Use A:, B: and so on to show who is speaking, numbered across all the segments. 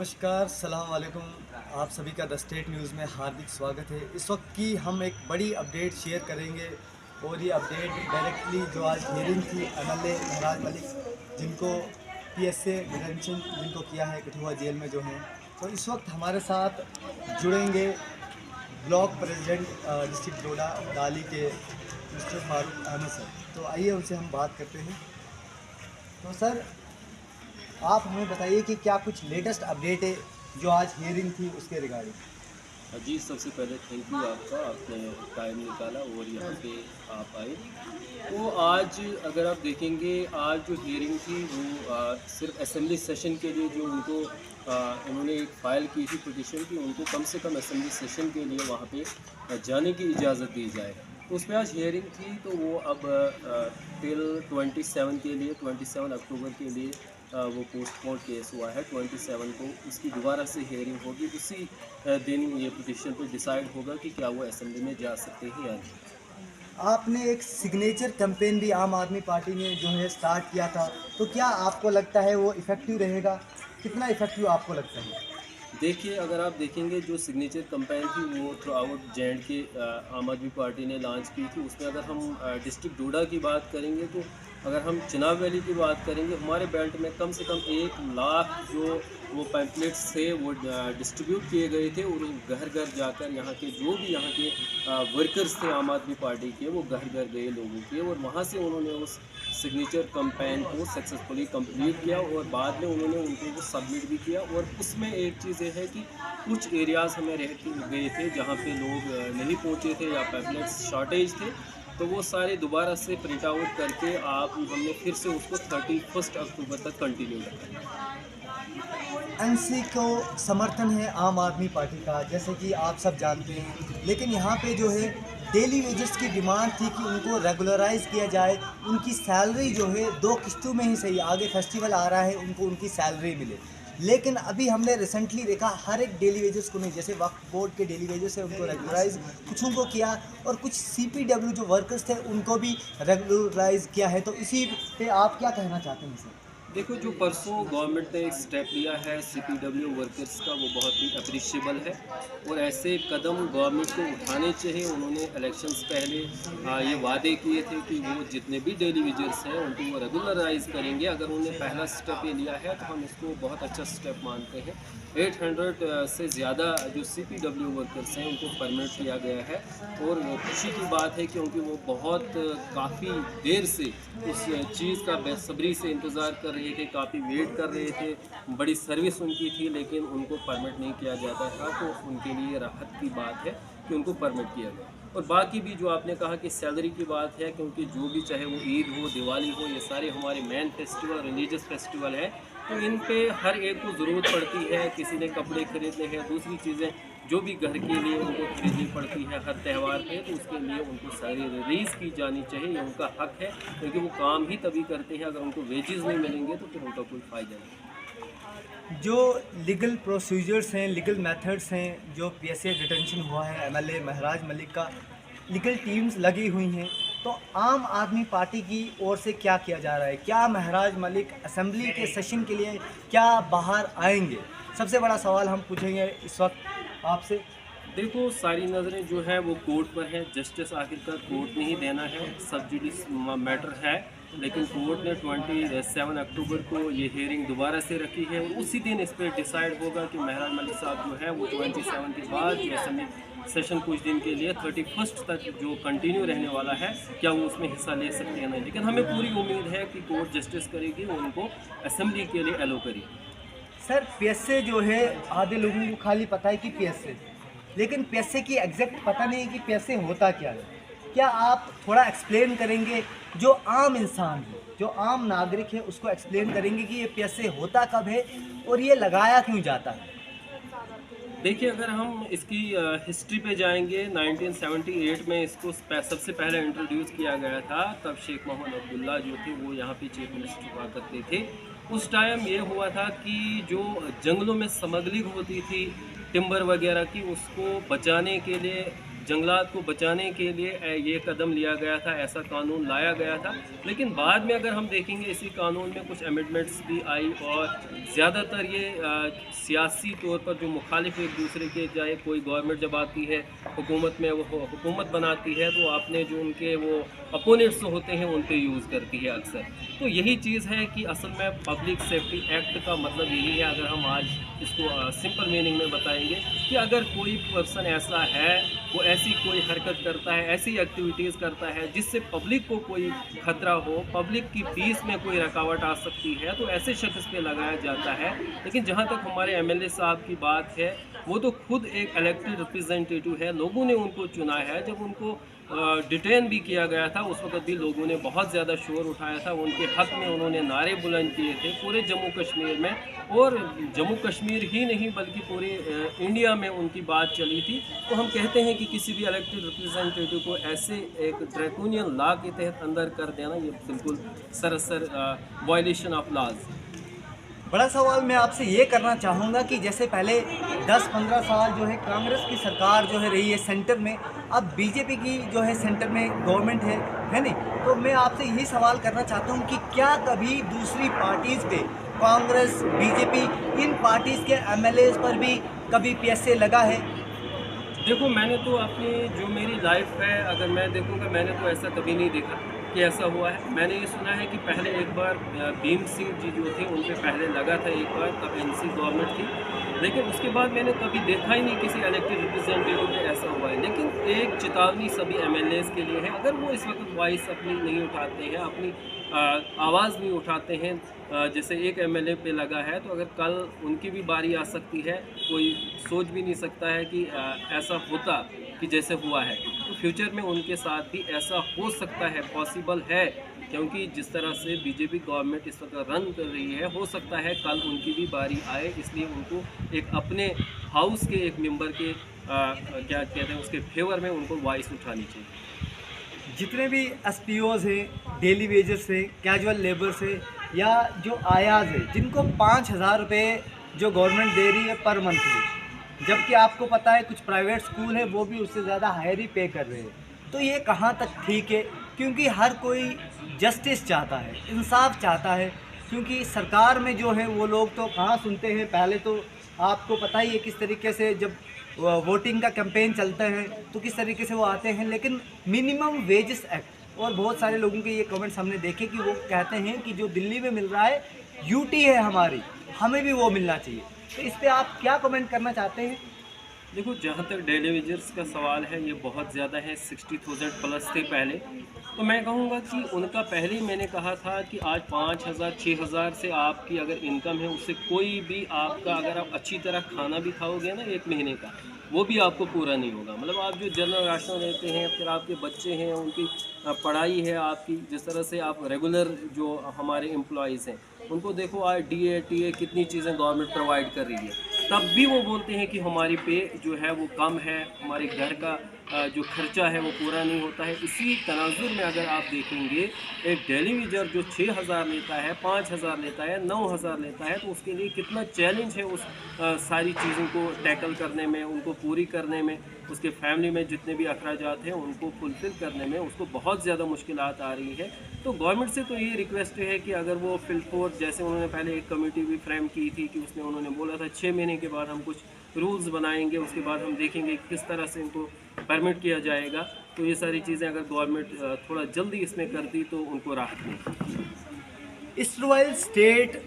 A: नमस्कार, सलाम वालेकुम। आप सभी का द स्टेट न्यूज़ में हार्दिक स्वागत है। इस वक्त की हम एक बड़ी अपडेट शेयर करेंगे और ये अपडेट डायरेक्टली जो आज हियरिंग थी एमएलए महराज मलिक जिनको पीएसए डिटेंशन जिनको किया है कठुआ जेल में जो हैं, तो इस वक्त हमारे साथ जुड़ेंगे ब्लॉक प्रेसिडेंट डिस्ट्रिक्ट डोडा डाली के मिस्टर फारूक अहमद सर। तो आइए उनसे हम बात करते हैं। तो सर, आप हमें बताइए कि क्या कुछ लेटेस्ट अपडेट है जो आज हियरिंग थी उसके रिगार्डिंग।
B: जी, सबसे पहले थैंक यू आपका, आपने टाइम निकाला और यहाँ पे आप आए। तो आज अगर आप देखेंगे, आज जो हियरिंग थी वो सिर्फ असेंबली सेशन के लिए जो उनको उन्होंने एक फ़ाइल की थी पिटीशन की, उनको कम से कम असेंबली सेशन के लिए वहाँ पे जाने की इजाज़त दी जाए। तो उस पर आज हियरिंग थी, तो वो अब टिल 27 के लिए 27 अक्टूबर के लिए वो पोस्टपोन केस हुआ है। 27 को इसकी दोबारा से हियरिंग होगी। उसी दिन ये पिटीशन पे डिसाइड होगा कि क्या वो असेंबली में जा सकते हैं या नहीं।
A: आपने एक सिग्नेचर कैंपेन भी आम आदमी पार्टी ने जो है स्टार्ट किया था, तो क्या आपको लगता है वो इफ़ेक्टिव रहेगा? कितना इफ़ेक्टिव आपको लगता है?
B: देखिए, अगर आप देखेंगे जो सिग्नेचर कैंपेन थी वो थ्रू आउट जे.एंड के आम आदमी पार्टी ने लॉन्च की थी। उसमें अगर हम डिस्ट्रिक्ट डोडा की बात करेंगे, तो अगर हम चिनाब वैली की बात करेंगे, हमारे बेल्ट में कम से कम 1 लाख जो वो पैम्पलेट्स थे वो डिस्ट्रीब्यूट किए गए थे और घर घर जाकर यहाँ के जो भी यहाँ के वर्कर्स थे आम आदमी पार्टी के, वो घर घर गए लोगों के और वहाँ से उन्होंने उस सिग्नेचर कैंपेन को सक्सेसफुली कंप्लीट किया और बाद में उन्होंने उनको वो सबमिट भी किया। और उसमें एक चीज़ ये है कि कुछ एरियाज़ हमें रह गए थे जहाँ पे लोग नहीं पहुँचे थे या पैम्पलेट्स शॉर्टेज थे, तो वो सारे दोबारा से प्रिंट आउट करके हमने फिर से उसको 31 अक्टूबर तक कंटिन्यू रखा।
A: एनसी को समर्थन है आम आदमी पार्टी का, जैसे कि आप सब जानते हैं, लेकिन यहाँ पे जो है डेली वेजेस की डिमांड थी कि उनको रेगुलराइज किया जाए। उनकी सैलरी जो है 2 किस्तों में ही सही, आगे फेस्टिवल आ रहा है, उनको उनकी सैलरी मिले। लेकिन अभी हमने रिसेंटली देखा हर एक डेली वेजेस को नहीं, जैसे वक्फ बोर्ड के डेली वेजेस है उनको रेगुलराइज कुछों को किया और कुछ सीपीडब्ल्यू जो वर्कर्स थे उनको भी रेगुलराइज किया है। तो इसी पे आप क्या कहना चाहते हैं सर?
B: देखो, जो परसों गवर्नमेंट ने एक स्टेप लिया है सीपीडब्ल्यू वर्कर्स का, वो बहुत ही अप्रिशिएबल है और ऐसे कदम गवर्नमेंट को उठाने चाहिए। उन्होंने इलेक्शंस पहले ये वादे किए थे कि वो जितने भी डेली वेजर्स हैं उनको वो रेगुलराइज करेंगे। अगर उन्होंने पहला स्टेप ये लिया है तो हम इसको बहुत अच्छा स्टेप मानते हैं। 800 से ज़्यादा जो सीपीडब्ल्यू वर्कर्स हैं उनको परमिट किया गया है और खुशी की बात है क्योंकि वो बहुत काफ़ी देर से उस चीज़ का बेसब्री से इंतज़ार कर रहे थे, काफ़ी वेट कर रहे थे, बड़ी सर्विस उनकी थी, लेकिन उनको परमिट नहीं किया जाता था। तो उनके लिए राहत की बात है कि उनको परमिट किया गया। और बाकी भी जो आपने कहा कि सैलरी की बात है, क्योंकि जो भी चाहे वो ईद हो, दिवाली हो, ये सारे हमारे मेन फेस्टिवल रिलीजियस फेस्टिवल है, तो इन पे हर एक को ज़रूरत पड़ती है। किसी ने कपड़े खरीदने हैं, दूसरी चीज़ें जो भी घर के लिए उनको खरीदनी पड़ती है हर त्यौहार पे, तो उसके लिए उनको सैलरी रिलीज़ की जानी चाहिए। ये उनका हक है, क्योंकि वो काम ही तभी करते हैं। अगर उनको वेजेस नहीं मिलेंगे तो फिर उनका कोई फ़ायदा नहीं।
A: जो लीगल प्रोसीजर्स हैं, लीगल मेथड्स हैं, जो पीएसए डिटेंशन हुआ है एमएलए महराज मलिक का, लीगल टीम्स लगी हुई हैं, तो आम आदमी पार्टी की ओर से क्या किया जा रहा है? क्या महराज मलिक असेंबली के सेशन के लिए क्या बाहर आएंगे? सबसे बड़ा सवाल हम पूछेंगे इस वक्त आपसे।
B: देखो, सारी नज़रें जो है वो कोर्ट पर है। जस्टिस आखिरकार कोर्ट ने ही देना है, सब जुडिस मैटर है, लेकिन कोर्ट ने 27 अक्टूबर को ये हियरिंग दोबारा से रखी है और उसी दिन इस पर डिसाइड होगा कि महराज मलिक साहब जो है वो 27 के बाद जो असेंबली सेशन कुछ दिन के लिए 31 तक जो कंटिन्यू रहने वाला है, क्या वो उसमें हिस्सा ले सकते हैं नहीं। लेकिन हमें पूरी उम्मीद है कि कोर्ट जस्टिस करेगी, उनको असेंबली के लिए एलो करेगी।
A: सर, पीएसए जो है आधे लोगों को खाली पता है कि पीएसए, लेकिन पीएसए की एग्जैक्ट पता नहीं है कि पीएसए होता क्या है। क्या आप थोड़ा एक्सप्लेन करेंगे? जो आम इंसान है, जो आम नागरिक है, उसको एक्सप्लेन करेंगे कि ये पीएसए होता कब है और ये लगाया क्यों जाता है?
B: देखिए, अगर हम इसकी हिस्ट्री पे जाएंगे, 1978 में इसको सबसे पहले इंट्रोड्यूस किया गया था। तब शेख मोहम्मद अब्दुल्ला जो थे वो यहाँ पे चीफ मिनिस्टर हुआ करते थे। उस टाइम ये हुआ था कि जो जंगलों में स्मगलिंग होती थी टिम्बर वगैरह की, उसको बचाने के लिए जंगलात को बचाने के लिए ये कदम लिया गया था, ऐसा कानून लाया गया था। लेकिन बाद में अगर हम देखेंगे इसी कानून में कुछ अमेंडमेंट्स भी आई और ज़्यादातर ये सियासी तौर पर जो मुखालिफ एक दूसरे के, चाहे कोई गवर्नमेंट जब आती है हुकूमत में, वो हुकूमत बनाती है तो आपने जो उनके वो अपोनेंट्स होते हैं उन पे यूज़ करती है अक्सर। तो यही चीज़ है कि असल में पब्लिक सेफ्टी एक्ट का मतलब यही है, अगर हम आज इसको सिंपल मीनिंग में बताएंगे कि अगर कोई पर्सन ऐसा है, वो ऐसी कोई हरकत करता है, ऐसी एक्टिविटीज़ करता है जिससे पब्लिक को कोई खतरा हो, पब्लिक की पीस में कोई रुकावट आ सकती है, तो ऐसे शख्स पे लगाया जाता है। लेकिन जहाँ तक हमारे एमएलए साहब की बात है, वो तो खुद एक इलेक्टेड रिप्रेजेंटेटिव है, लोगों ने उनको चुना है। जब उनको डिटेन भी किया गया था उस वक्त भी लोगों ने बहुत ज़्यादा शोर उठाया था, उनके हक़ में उन्होंने नारे बुलंद किए थे पूरे जम्मू कश्मीर में, और जम्मू कश्मीर ही नहीं बल्कि पूरे इंडिया में उनकी बात चली थी। तो हम कहते हैं कि किसी भी इलेक्टेड रिप्रेजेंटेटिव को ऐसे एक ड्रैकोनियन लॉ के तहत अंदर कर देना, ये बिल्कुल सरासर वायलेशन ऑफ लॉज।
A: बड़ा सवाल मैं आपसे ये करना चाहूँगा कि जैसे पहले 10-15 साल जो है कांग्रेस की सरकार जो है रही है सेंटर में, अब बीजेपी की जो है सेंटर में गवर्नमेंट है नहीं, तो मैं आपसे यही सवाल करना चाहता हूँ कि क्या कभी दूसरी पार्टीज़ पे, कांग्रेस, बीजेपी, इन पार्टीज़ के एमएलएज पर भी कभी पीएसए लगा है?
B: देखो, मैंने तो अपनी जो मेरी लाइफ है अगर मैं देखूँगा, मैंने तो ऐसा कभी नहीं देखा कि ऐसा हुआ है। मैंने ये सुना है कि पहले एक बार भीम सिंह जी जो थे उन पे पहले लगा था एक बार, तब एनसी गवर्नमेंट थी, लेकिन उसके बाद मैंने कभी देखा ही नहीं किसी इलेक्टेड रिप्रेजेंटेटिव पे ऐसा हुआ है। लेकिन एक चेतावनी सभी एमएलएज के लिए है, अगर वो इस वक्त वॉइस अपनी नहीं उठाते हैं, अपनी आवाज़ नहीं उठाते हैं, जैसे एक एमएलए पे लगा है, तो अगर कल उनकी भी बारी आ सकती है। कोई सोच भी नहीं सकता है कि ऐसा होता कि जैसे हुआ है, तो फ्यूचर में उनके साथ भी ऐसा हो सकता है, पॉसिबल है, क्योंकि जिस तरह से बीजेपी गवर्नमेंट इस वक्त रन कर रही है, हो सकता है कल उनकी भी बारी आए। इसलिए उनको एक अपने हाउस के एक मेंबर के क्या कहते हैं उसके फेवर में उनको वॉइस उठानी चाहिए।
A: जितने भी एसपीओज हैं, डेली वेजेस हैं, कैजुअल लेबर्स हैं, या जो आयाज है जिनको 5,000 रुपये जो गवर्नमेंट दे रही है पर मंथली, जबकि आपको पता है कुछ प्राइवेट स्कूल है वो भी उससे ज़्यादा हायर ही पे कर रहे हैं, तो ये कहाँ तक ठीक है? क्योंकि हर कोई जस्टिस चाहता है, इंसाफ चाहता है, क्योंकि सरकार में जो है वो लोग तो कहाँ सुनते हैं। पहले तो आपको पता ही है किस तरीके से जब वोटिंग का कैंपेन चलता है तो किस तरीके से वो आते हैं, लेकिन मिनिमम वेजेस एक्ट और बहुत सारे लोगों के ये कमेंट्स हमने देखे कि वो कहते हैं कि जो दिल्ली में मिल रहा है यूटी है हमारी, हमें भी वो मिलना चाहिए। तो इस पर आप क्या कमेंट करना चाहते हैं?
B: देखो, जहाँ तक डेली वेजर्स का सवाल है, ये बहुत ज़्यादा है, 60,000 प्लस थे पहले। तो मैं कहूँगा कि उनका पहले ही मैंने कहा था कि आज 5,000 6,000 से आपकी अगर इनकम है, उससे कोई भी आपका, अगर आप अच्छी तरह खाना भी खाओगे ना 1 महीने का, वो भी आपको पूरा नहीं होगा। मतलब आप जो जनरल राशन लेते हैं, फिर आपके बच्चे हैं, उनकी पढ़ाई है आपकी, जिस तरह से आप रेगुलर जो हमारे एम्प्लॉयज़ हैं उनको देखो, आज डीए टीए कितनी चीज़ें गवर्नमेंट प्रोवाइड कर रही है, तब भी वो बोलते हैं कि हमारी पे जो है वो कम है, हमारे घर का जो खर्चा है वो पूरा नहीं होता है। इसी तनाजुर में अगर आप देखेंगे, एक डेली वेजर जो 6,000 लेता है, 5,000 लेता है, 9,000 लेता है, तो उसके लिए कितना चैलेंज है उस सारी चीज़ों को टैकल करने में, उनको पूरी करने में, उसके फैमिली में जितने भी अखराजात हैं उनको फुलफ़िल करने में उसको बहुत ज़्यादा मुश्किलात आ रही है। तो गवर्नमेंट से तो ये रिक्वेस्ट है कि अगर वो फिलफोर्स, जैसे उन्होंने पहले एक कमेटी भी फ्रेम की थी कि उसने उन्होंने बोला था 6 महीने के बाद हम कुछ रूल्स बनाएंगे, उसके बाद हम देखेंगे किस तरह से इनको परमिट किया जाएगा। तो ये सारी चीज़ें अगर गवर्नमेंट थोड़ा जल्दी इसमें करती तो उनको राहत मिलती।
A: इसराइल स्टेट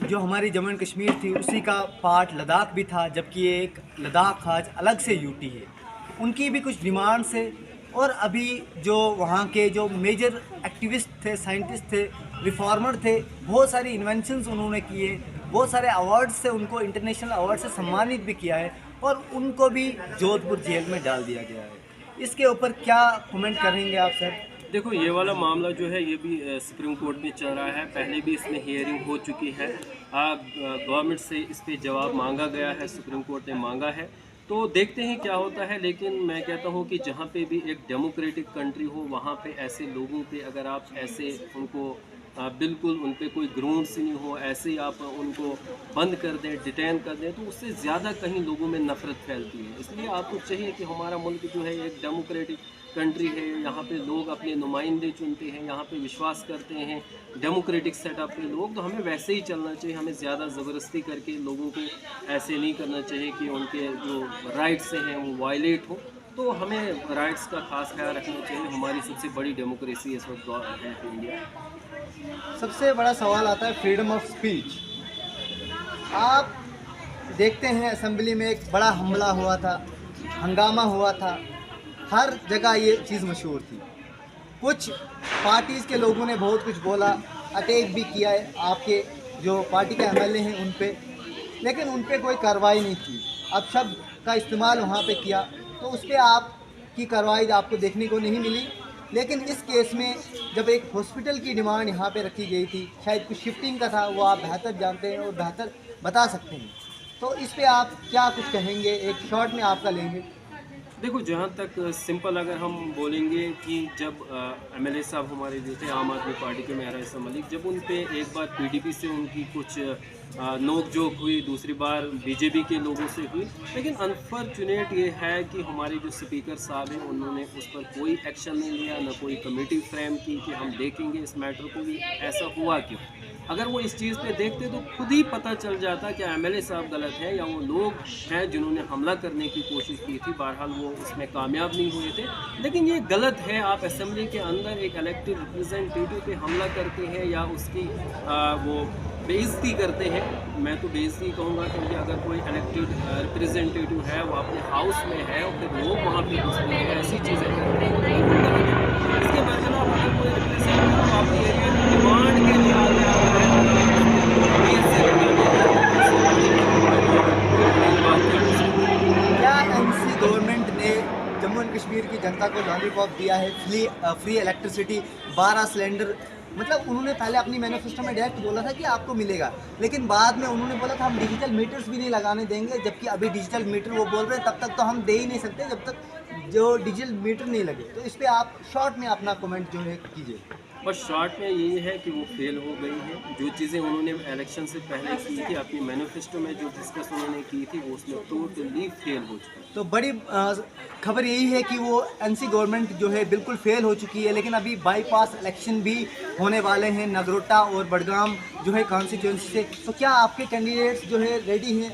A: जो हमारी जम्मू एंड कश्मीर थी उसी का पार्ट लद्दाख भी था, जबकि एक लद्दाख आज अलग से यूटी है। उनकी भी कुछ डिमांड्स है, और अभी जो वहाँ के जो मेजर एक्टिविस्ट थे, साइंटिस्ट थे, रिफॉर्मर थे, बहुत सारी इन्वेंशंस उन्होंने किए, बहुत सारे अवार्ड्स से उनको इंटरनेशनल अवार्ड से सम्मानित भी किया है, और उनको भी जोधपुर जेल में डाल दिया गया है। इसके ऊपर क्या कमेंट करेंगे आप सर?
B: देखो, ये वाला मामला जो है ये भी सुप्रीम कोर्ट में चल रहा है, पहले भी इसमें हियरिंग हो चुकी है। गवर्नमेंट से इस पे जवाब मांगा गया है, सुप्रीम कोर्ट ने मांगा है, तो देखते हैं क्या होता है। लेकिन मैं कहता हूँ कि जहाँ पे भी एक डेमोक्रेटिक कंट्री हो, वहाँ पे ऐसे लोगों पे अगर आप ऐसे उनको बिल्कुल उन पे कोई ग्राउंड्स नहीं हो, ऐसे ही आप उनको बंद कर दें, डिटेन कर दें, तो उससे ज़्यादा कहीं लोगों में नफ़रत फैलती है। इसलिए आपको चाहिए कि हमारा मुल्क जो है एक डेमोक्रेटिक कंट्री है, यहाँ पे लोग अपने नुमाइंदे चुनते हैं, यहाँ पे विश्वास करते हैं डेमोक्रेटिक सेटअप पे लोग, तो हमें वैसे ही चलना चाहिए। हमें ज़्यादा ज़बरदस्ती करके लोगों को ऐसे नहीं करना चाहिए कि उनके जो राइट्स हैं वो वायलेट हो। तो हमें राइट्स का खास ख्याल रखना चाहिए। हमारी सबसे बड़ी डेमोक्रेसी इस वक्त है इंडिया।
A: सबसे बड़ा सवाल आता है फ्रीडम ऑफ स्पीच। आप देखते हैं असेंबली में एक बड़ा हमला हुआ था, हंगामा हुआ था, हर जगह ये चीज़ मशहूर थी। कुछ पार्टीज़ के लोगों ने बहुत कुछ बोला, अटैक भी किया है आपके जो पार्टी के एमएलए हैं उन पे, लेकिन उन पे कोई कार्रवाई नहीं की। अब शब्द का इस्तेमाल वहाँ पे किया तो उस पर आपकी कार्रवाई आपको देखने को नहीं मिली। लेकिन इस केस में जब एक हॉस्पिटल की डिमांड यहाँ पे रखी गई थी, शायद कुछ शिफ्टिंग का था, वो आप बेहतर जानते हैं और बेहतर बता सकते हैं, तो इस पे आप क्या कुछ कहेंगे, एक शॉर्ट में आपका लेंगे।
B: देखो, जहाँ तक सिंपल अगर हम बोलेंगे कि जब एमएलए साहब हमारे जो थे आम आदमी पार्टी के महराज इस्लाम मलिक, जब उन पे एक बार पीडीपी से उनकी कुछ नोक झोंक हुई, दूसरी बार बीजेपी के लोगों से हुई, लेकिन अनफॉर्चुनेट ये है कि हमारे जो स्पीकर साहब हैं उन्होंने उस पर कोई एक्शन नहीं लिया, ना कोई कमेटी फ्रेम की कि हम देखेंगे इस मैटर को भी ऐसा हुआ क्यों। अगर वो इस चीज़ पे देखते तो खुद ही पता चल जाता कि एमएलए साहब गलत हैं या वो लोग हैं जिन्होंने हमला करने की कोशिश की थी। बहरहाल वो उसमें कामयाब नहीं हुए थे, लेकिन ये गलत है। आप असेंबली के अंदर एक इलेक्टेड रिप्रेजेंटेटिव पे हमला करते हैं या उसकी वो बेइज्जती करते हैं। मैं तो बेइज्जती कहूँगा, क्योंकि अगर कोई इलेक्टेड रिप्रेजेंटेटिव है वो अपने हाउस में है और फिर लोग वहाँ पे घुसते हैं, ऐसी चीज़ें करते हैं, बिल्कुल गलत है। इसके बरखिलाफ अगर कोई रिप्रेजेंटेटिव आपके एरिया की डिमांड के लिए आ गया
A: क्या एनसी गवर्नमेंट ने जम्मू एंड कश्मीर की जनता को लॉलीपॉप दिया है, फ्री इलेक्ट्रिसिटी, 12 सिलेंडर, मतलब उन्होंने पहले अपनी मैनिफेस्टो में डायरेक्ट बोला था कि आपको मिलेगा, लेकिन बाद में उन्होंने बोला था हम डिजिटल मीटर्स भी नहीं लगाने देंगे, जबकि अभी डिजिटल मीटर वो बोल रहे हैं तब तक तो हम दे ही नहीं सकते जब तक जो डिजिटल मीटर नहीं लगे। तो इस पर आप शॉर्ट में अपना कमेंट जो है कीजिए।
B: बस शॉर्ट में यही है कि वो फेल हो गई है। जो चीज़ें उन्होंने इलेक्शन से पहले की थी, अपनी मैनिफेस्टो में जो डिस्कस उन्होंने की थी, वो उसमें टोटली फेल हो चुकी है।
A: तो बड़ी खबर यही है कि वो एनसी गवर्नमेंट जो है बिल्कुल फेल हो चुकी है, लेकिन अभी बाईपास इलेक्शन भी होने वाले हैं नगरोटा और बडगाम जो है कॉन्स्टिट्यूंसी से। तो क्या आपके कैंडिडेट्स जो है रेडी हैं?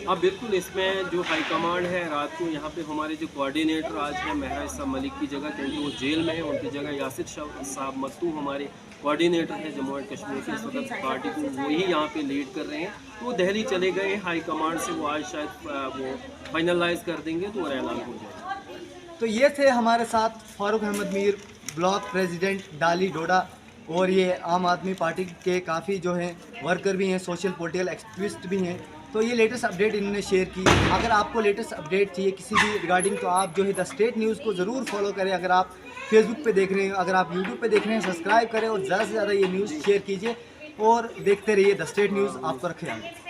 B: हाँ बिल्कुल, इसमें जो हाईकमांड है रात को यहाँ पे हमारे जो कोऑर्डिनेटर आज हैं महराज इस्लाम मलिक की जगह, क्योंकि वो जेल में है, उनकी जगह यासिर साहब मत्तू हमारे कोऑर्डिनेटर हैं जम्मू एंड कश्मीर के सदर पार्टी को, वही यहाँ पे लीड कर रहे हैं। तो वो दिल्ली चले गए हाई कमांड से, वो आज शायद वो फाइनलाइज कर देंगे तो वो ऐलान हो जाएगा।
A: तो ये थे हमारे साथ फारूक अहमद मीर, ब्लॉक प्रेसिडेंट डाली डोडा, और ये आम आदमी पार्टी के काफ़ी जो हैं वर्कर भी हैं, सोशल पॉलिटिकल एक्टिविस्ट भी हैं। तो ये लेटेस्ट अपडेट इन्होंने शेयर की। अगर आपको लेटेस्ट अपडेट चाहिए किसी भी रिगार्डिंग, तो आप जो है द स्टेट न्यूज़ को ज़रूर फॉलो करें। अगर आप फेसबुक पे देख रहे हैं, अगर आप यूट्यूब पे देख रहे हैं, सब्सक्राइब करें और ज़्यादा से ज़्यादा ये न्यूज़ शेयर कीजिए और देखते रहिए द स्टेट न्यूज़। आपको रखे आगे।